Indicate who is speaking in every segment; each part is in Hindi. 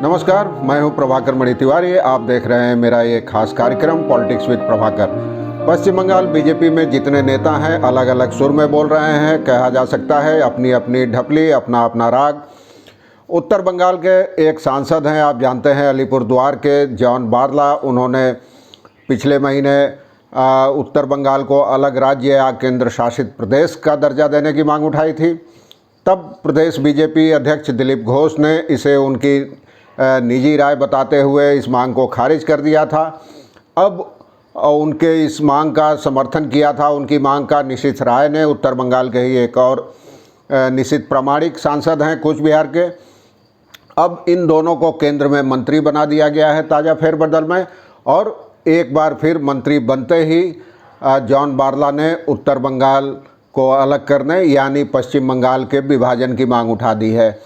Speaker 1: नमस्कार, मैं हूं प्रभाकर मणि तिवारी। आप देख रहे हैं मेरा ये खास कार्यक्रम politics with Prabhakar. Paschim Bangal BJP में जितने नेता हैं अलग अलग सुर में बोल रहे हैं। कहा जा सकता है अपनी अपनी ढपली, अपना अपना राग। उत्तर बंगाल के एक सांसद हैं, आप जानते हैं, अलीपुरद्वार के जॉन बारला। उन्होंने पिछले महीने उत्तर बंगाल को अलग राज्य या केंद्र शासित प्रदेश का दर्जा देने की मांग उठाई थी। तब प्रदेश बीजेपी अध्यक्ष दिलीप घोष ने इसे उनकी निजी राय बताते हुए इस मांग को खारिज कर दिया था। अब उनके इस मांग का समर्थन किया था, उनकी मांग का निशित राय ने। उत्तर बंगाल के ही एक और निशित प्रामाणिक सांसद हैं कूच बिहार के। अब इन दोनों को केंद्र में मंत्री बना दिया गया है ताज़ा फेरबदल में, और एक बार फिर मंत्री बनते ही जॉन बारला ने उत्तर बंगाल को अलग करने यानी पश्चिम बंगाल के विभाजन की मांग उठा दी है।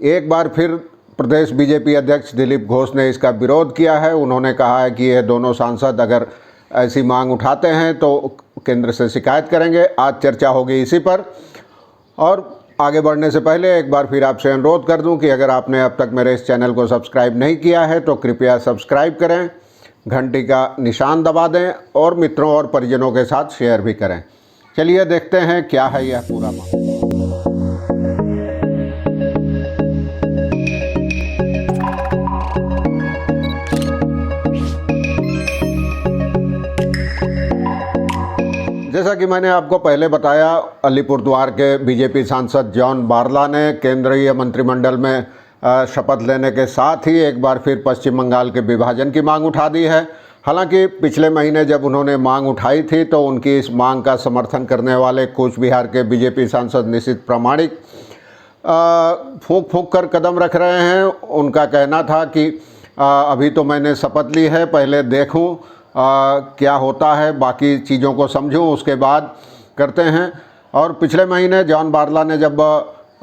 Speaker 1: एक बार फिर प्रदेश बीजेपी अध्यक्ष दिलीप घोष ने इसका विरोध किया है। उन्होंने कहा है कि ये दोनों सांसद अगर ऐसी मांग उठाते हैं तो केंद्र से शिकायत करेंगे। आज चर्चा होगी इसी पर। और आगे बढ़ने से पहले एक बार फिर आपसे अनुरोध कर दूं कि अगर आपने अब तक मेरे इस चैनल को सब्सक्राइब नहीं किया है तो कृपया सब्सक्राइब करें, घंटी का निशान दबा दें और मित्रों और परिजनों के साथ शेयर भी करें। चलिए देखते हैं क्या है यह पूरा मामला। जैसा कि मैंने आपको पहले बताया, अलीपुरद्वार के बीजेपी सांसद जॉन बारला ने केंद्रीय मंत्रिमंडल में शपथ लेने के साथ ही एक बार फिर पश्चिम बंगाल के विभाजन की मांग उठा दी है। हालांकि पिछले महीने जब उन्होंने मांग उठाई थी तो उनकी इस मांग का समर्थन करने वाले कूच बिहार के बीजेपी सांसद निशित प्रामाणिक फूंक फूंक कर कदम रख रहे हैं। उनका कहना था कि अभी तो मैंने शपथ ली है, पहले देखूं क्या होता है, बाकी चीज़ों को समझूं, उसके बाद करते हैं। और पिछले महीने जॉन बारला ने जब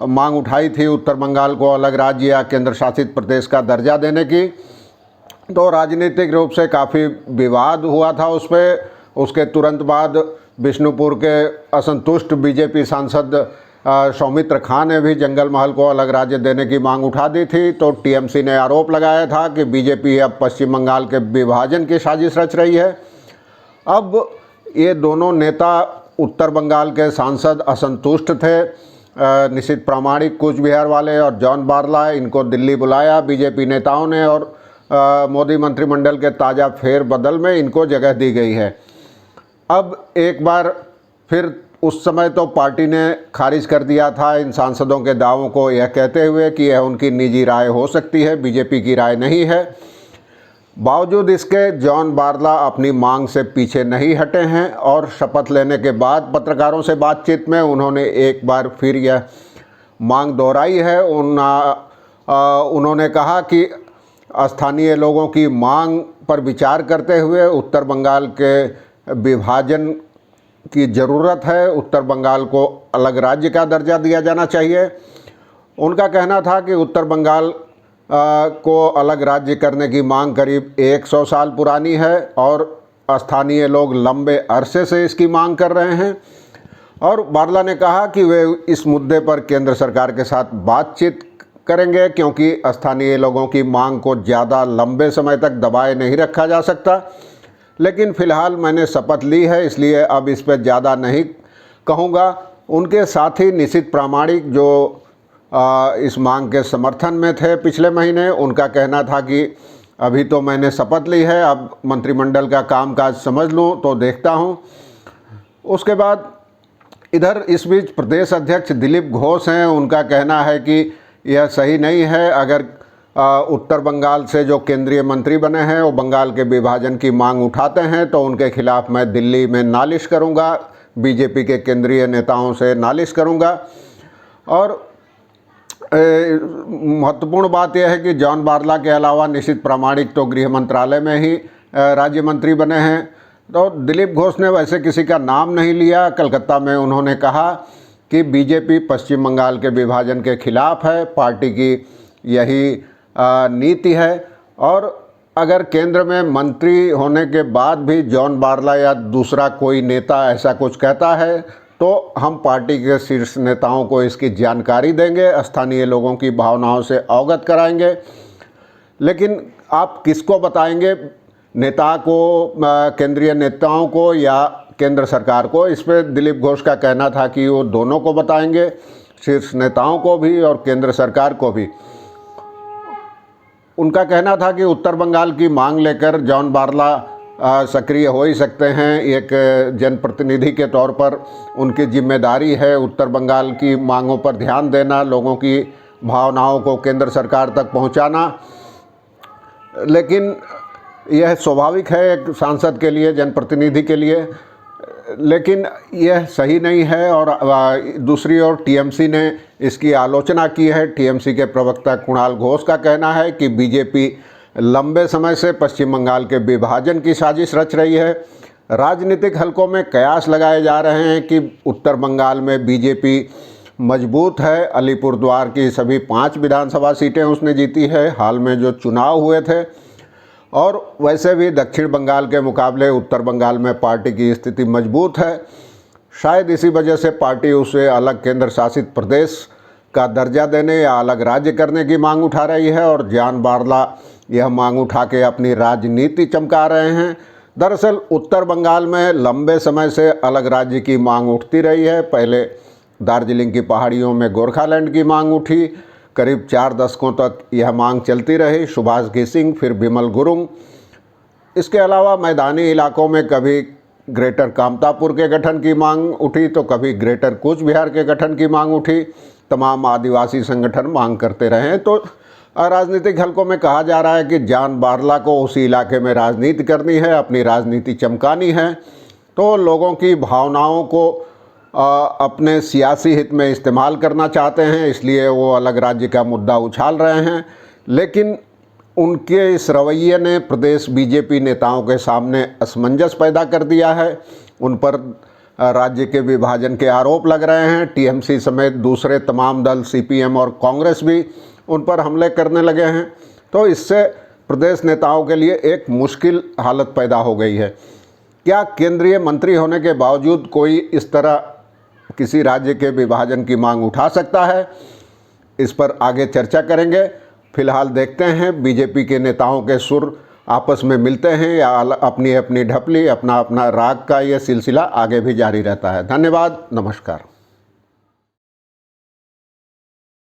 Speaker 1: मांग उठाई थी उत्तर बंगाल को अलग राज्य या केंद्र शासित प्रदेश का दर्जा देने की, तो राजनीतिक रूप से काफ़ी विवाद हुआ था उस पर। उसके तुरंत बाद बिष्णुपुर के असंतुष्ट बीजेपी सांसद सौमित्र खां ने भी जंगल महल को अलग राज्य देने की मांग उठा दी थी। तो टीएमसी ने आरोप लगाया था कि बीजेपी अब पश्चिम बंगाल के विभाजन की साजिश रच रही है। अब ये दोनों नेता उत्तर बंगाल के सांसद असंतुष्ट थे। निशित प्रामाणिक कूच बिहार वाले और जॉन बारला, इनको दिल्ली बुलाया बीजेपी नेताओं ने और मोदी मंत्रिमंडल के ताज़ा फेरबदल में इनको जगह दी गई है। अब एक बार फिर उस समय तो पार्टी ने खारिज कर दिया था इन सांसदों के दावों को, यह कहते हुए कि यह उनकी निजी राय हो सकती है, बीजेपी की राय नहीं है। बावजूद इसके जॉन बारला अपनी मांग से पीछे नहीं हटे हैं और शपथ लेने के बाद पत्रकारों से बातचीत में उन्होंने एक बार फिर यह मांग दोहराई है। उन्होंने कहा कि स्थानीय लोगों की मांग पर विचार करते हुए उत्तर बंगाल के विभाजन की ज़रूरत है, उत्तर बंगाल को अलग राज्य का दर्जा दिया जाना चाहिए। उनका कहना था कि उत्तर बंगाल को अलग राज्य करने की मांग करीब 100 साल पुरानी है और स्थानीय लोग लंबे अरसे से इसकी मांग कर रहे हैं। और बारला ने कहा कि वे इस मुद्दे पर केंद्र सरकार के साथ बातचीत करेंगे, क्योंकि स्थानीय लोगों की मांग को ज़्यादा लंबे समय तक दबाए नहीं रखा जा सकता। लेकिन फ़िलहाल मैंने शपथ ली है, इसलिए अब इस पर ज़्यादा नहीं कहूँगा। उनके साथी निशित प्रामाणिक जो इस मांग के समर्थन में थे पिछले महीने, उनका कहना था कि अभी तो मैंने शपथ ली है, अब मंत्रिमंडल का कामकाज समझ लूँ तो देखता हूँ। उसके बाद इधर इस बीच प्रदेश अध्यक्ष दिलीप घोष हैं, उनका कहना है कि यह सही नहीं है। अगर उत्तर बंगाल से जो केंद्रीय मंत्री बने हैं वो बंगाल के विभाजन की मांग उठाते हैं तो उनके खिलाफ मैं दिल्ली में नालिश करूंगा, बीजेपी के केंद्रीय नेताओं से नालिश करूंगा। और महत्वपूर्ण बात यह है कि जॉन बारला के अलावा निशित प्रामाणिक तो गृह मंत्रालय में ही राज्य मंत्री बने हैं। तो दिलीप घोष ने वैसे किसी का नाम नहीं लिया। कलकत्ता में उन्होंने कहा कि बीजेपी पश्चिम बंगाल के विभाजन के खिलाफ है, पार्टी की यही नीति है। और अगर केंद्र में मंत्री होने के बाद भी जॉन बारला या दूसरा कोई नेता ऐसा कुछ कहता है तो हम पार्टी के शीर्ष नेताओं को इसकी जानकारी देंगे, स्थानीय लोगों की भावनाओं से अवगत कराएंगे। लेकिन आप किसको बताएंगे, नेता को, केंद्रीय नेताओं को या केंद्र सरकार को? इस पर दिलीप घोष का कहना था कि वो दोनों को बताएंगे, शीर्ष नेताओं को भी और केंद्र सरकार को भी। उनका कहना था कि उत्तर बंगाल की मांग लेकर जॉन बारला सक्रिय हो ही सकते हैं। एक जनप्रतिनिधि के तौर पर उनकी जिम्मेदारी है उत्तर बंगाल की मांगों पर ध्यान देना, लोगों की भावनाओं को केंद्र सरकार तक पहुंचाना। लेकिन यह स्वाभाविक है एक सांसद के लिए, जनप्रतिनिधि के लिए, लेकिन यह सही नहीं है। और दूसरी ओर टीएमसी ने इसकी आलोचना की है। टीएमसी के प्रवक्ता कुणाल घोष का कहना है कि बीजेपी लंबे समय से पश्चिम बंगाल के विभाजन की साजिश रच रही है। राजनीतिक हलकों में कयास लगाए जा रहे हैं कि उत्तर बंगाल में बीजेपी मजबूत है। अलीपुरद्वार की सभी 5 विधानसभा सीटें उसने जीती है हाल में जो चुनाव हुए थे। और वैसे भी दक्षिण बंगाल के मुकाबले उत्तर बंगाल में पार्टी की स्थिति मजबूत है। शायद इसी वजह से पार्टी उसे अलग केंद्र शासित प्रदेश का दर्जा देने या अलग राज्य करने की मांग उठा रही है। और जॉन बारला यह मांग उठा के अपनी राजनीति चमका रहे हैं। दरअसल उत्तर बंगाल में लंबे समय से अलग राज्य की मांग उठती रही है। पहले दार्जिलिंग की पहाड़ियों में गोरखालैंड की मांग उठी, करीब 4 दशकों तक यह मांग चलती रही। सुभाष घिसिंग, फिर बिमल गुरुंग। इसके अलावा मैदानी इलाकों में कभी ग्रेटर कामतापुर के गठन की मांग उठी तो कभी ग्रेटर कूच बिहार के गठन की मांग उठी। तमाम आदिवासी संगठन मांग करते रहे हैं। तो राजनीतिक हलकों में कहा जा रहा है कि जॉन बारला को उसी इलाके में राजनीति करनी है, अपनी राजनीति चमकानी है। तो लोगों की भावनाओं को अपने सियासी हित में इस्तेमाल करना चाहते हैं, इसलिए वो अलग राज्य का मुद्दा उछाल रहे हैं। लेकिन उनके इस रवैये ने प्रदेश बीजेपी नेताओं के सामने असमंजस पैदा कर दिया है। उन पर राज्य के विभाजन के आरोप लग रहे हैं। टीएमसी समेत दूसरे तमाम दल, सीपीएम और कांग्रेस भी उन पर हमले करने लगे हैं। तो इससे प्रदेश नेताओं के लिए एक मुश्किल हालत पैदा हो गई है। क्या केंद्रीय मंत्री होने के बावजूद कोई इस तरह किसी राज्य के विभाजन की मांग उठा सकता है? इस पर आगे चर्चा करेंगे। फिलहाल देखते हैं बीजेपी के नेताओं के सुर आपस में मिलते हैं या अपनी अपनी ढपली, अपना अपना राग का ये सिलसिला आगे भी जारी रहता है। धन्यवाद, नमस्कार।